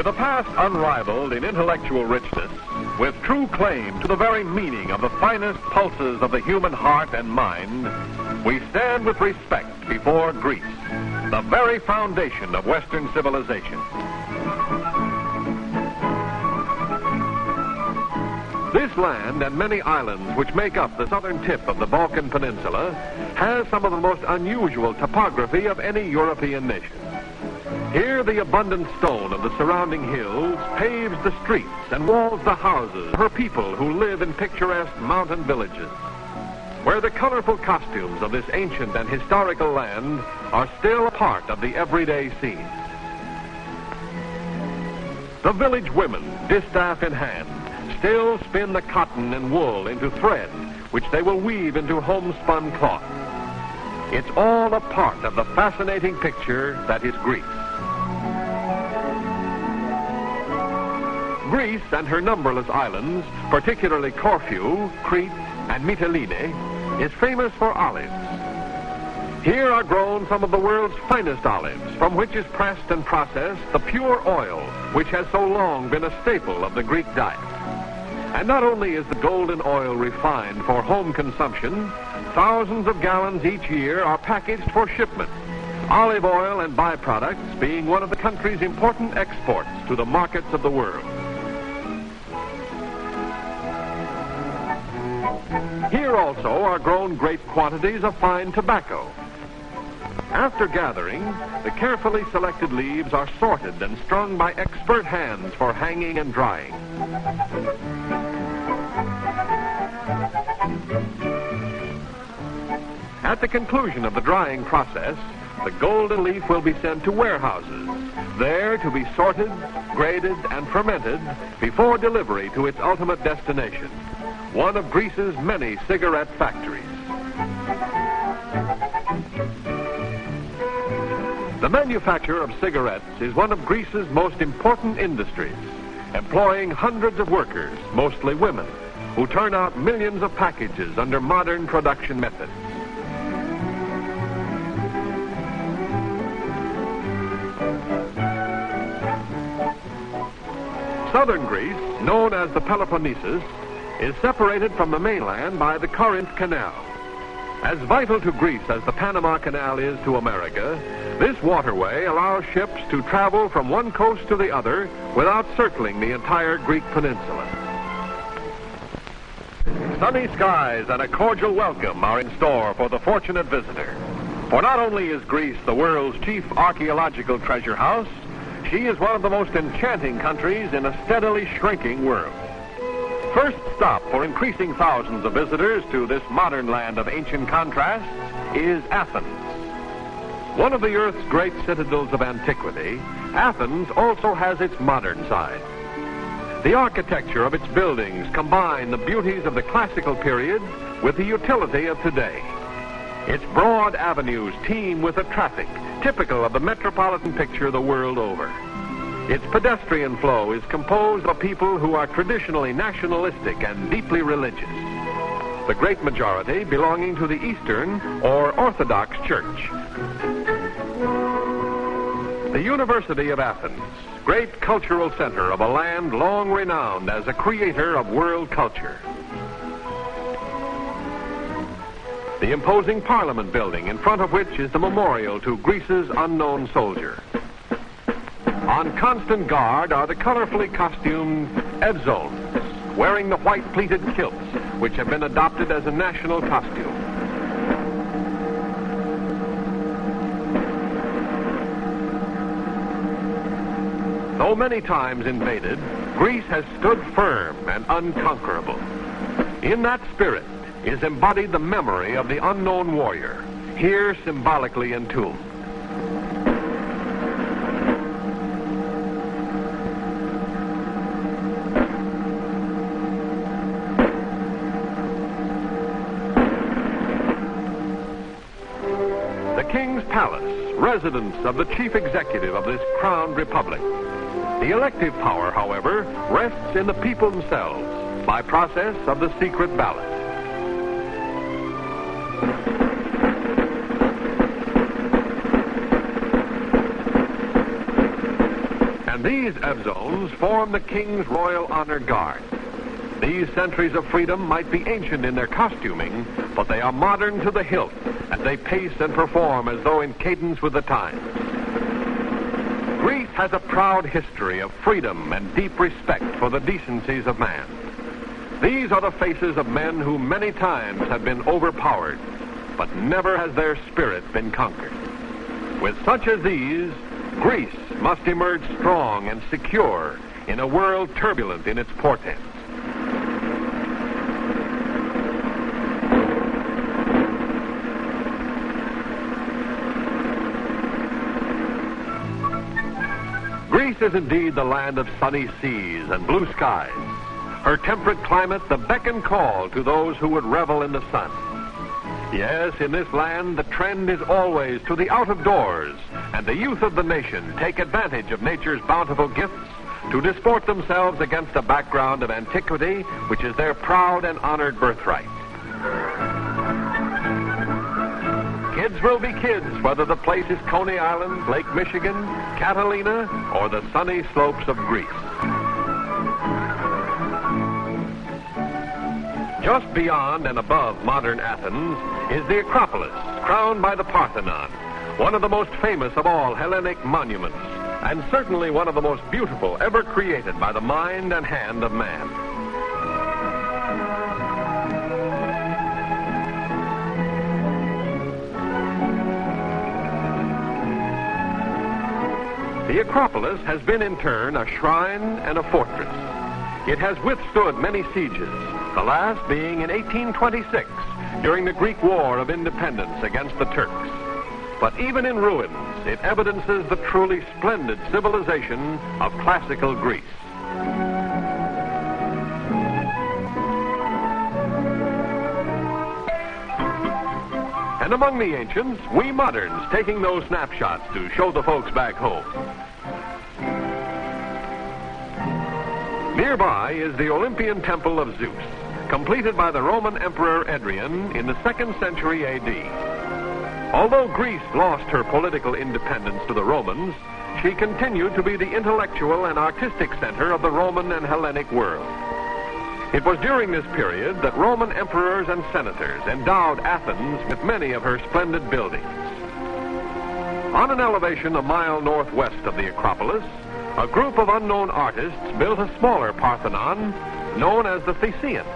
With a past unrivaled in intellectual richness, with true claim to the very meaning of the finest pulses of the human heart and mind, we stand with respect before Greece, the very foundation of Western civilization. This land and many islands which make up the southern tip of the Balkan Peninsula has some of the most unusual topography of any European nation. Here the abundant stone of the surrounding hills paves the streets and walls the houses for people who live in picturesque mountain villages, where the colorful costumes of this ancient and historical land are still a part of the everyday scene. The village women, distaff in hand, still spin the cotton and wool into thread, which they will weave into homespun cloth. It's all a part of the fascinating picture that is Greece. Greece and her numberless islands, particularly Corfu, Crete, and Mytilene, is famous for olives. Here are grown some of the world's finest olives, from which is pressed and processed the pure oil, which has so long been a staple of the Greek diet. And not only is the golden oil refined for home consumption, thousands of gallons each year are packaged for shipment, olive oil and byproducts being one of the country's important exports to the markets of the world. Here also are grown great quantities of fine tobacco. After gathering, the carefully selected leaves are sorted and strung by expert hands for hanging and drying. At the conclusion of the drying process, the golden leaf will be sent to warehouses, there to be sorted, graded, and fermented before delivery to its ultimate destination, one of Greece's many cigarette factories. The manufacture of cigarettes is one of Greece's most important industries, employing hundreds of workers, mostly women, who turn out millions of packages under modern production methods. Southern Greece, known as the Peloponnesus, is separated from the mainland by the Corinth Canal. As vital to Greece as the Panama Canal is to America, this waterway allows ships to travel from one coast to the other without circling the entire Greek peninsula. Sunny skies and a cordial welcome are in store for the fortunate visitor. For not only is Greece the world's chief archaeological treasure house, she is one of the most enchanting countries in a steadily shrinking world. First stop for increasing thousands of visitors to this modern land of ancient contrasts is Athens. One of the Earth's great citadels of antiquity, Athens also has its modern side. The architecture of its buildings combine the beauties of the classical period with the utility of today. Its broad avenues teem with a traffic typical of the metropolitan picture the world over. Its pedestrian flow is composed of people who are traditionally nationalistic and deeply religious, the great majority belonging to the Eastern or Orthodox Church. The University of Athens, great cultural center of a land long renowned as a creator of world culture. The imposing Parliament building, in front of which is the memorial to Greece's unknown soldier. On constant guard are the colorfully costumed Evzones, wearing the white pleated kilts, which have been adopted as a national costume. Though many times invaded, Greece has stood firm and unconquerable. In that spirit is embodied the memory of the unknown warrior, here symbolically entombed. The King's Palace, residence of the chief executive of this crowned republic. The elective power, however, rests in the people themselves by process of the secret ballot. And These Evzones form the King's Royal Honor Guard. These sentries of freedom might be ancient in their costuming, but they are modern to the hilt, and they pace and perform as though in cadence with the times. Greece has a proud history of freedom and deep respect for the decencies of man. These are the faces of men who many times have been overpowered, but never has their spirit been conquered. With such as these, Greece must emerge strong and secure in a world turbulent in its portents. Greece is indeed the land of sunny seas and blue skies. Her temperate climate the beck and call to those who would revel in the sun. Yes, in this land the trend is always to the out of doors, and the youth of the nation take advantage of nature's bountiful gifts to disport themselves against a background of antiquity which is their proud and honored birthright. Kids will be kids, whether the place is Coney Island, Lake Michigan, Catalina, or the sunny slopes of Greece. Just beyond and above modern Athens is the Acropolis, crowned by the Parthenon, one of the most famous of all Hellenic monuments, and certainly one of the most beautiful ever created by the mind and hand of man. The Acropolis has been in turn a shrine and a fortress. It has withstood many sieges, the last being in 1826 during the Greek War of Independence against the Turks. But even in ruins, it evidences the truly splendid civilization of classical Greece. And among the ancients, we moderns taking those snapshots to show the folks back home. Nearby is the Olympian Temple of Zeus, completed by the Roman Emperor Hadrian in the 2nd century A.D. Although Greece lost her political independence to the Romans, she continued to be the intellectual and artistic center of the Roman and Hellenic world. It was during this period that Roman emperors and senators endowed Athens with many of her splendid buildings. On an elevation a mile northwest of the Acropolis, a group of unknown artists built a smaller Parthenon known as the Theseum.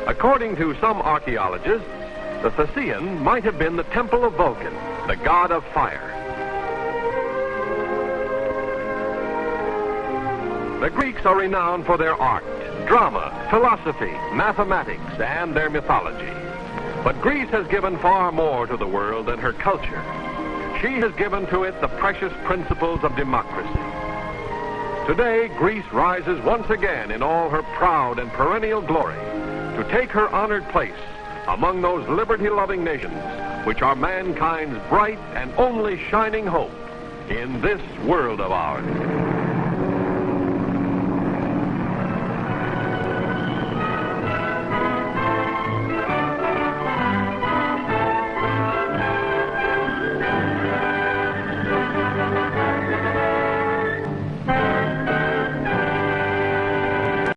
According to some archaeologists, the Theseum might have been the temple of Vulcan, the god of fire. The Greeks are renowned for their art, drama, philosophy, mathematics, and their mythology. But Greece has given far more to the world than her culture. She has given to it the precious principles of democracy. Today, Greece rises once again in all her proud and perennial glory to take her honored place among those liberty-loving nations which are mankind's bright and only shining hope in this world of ours.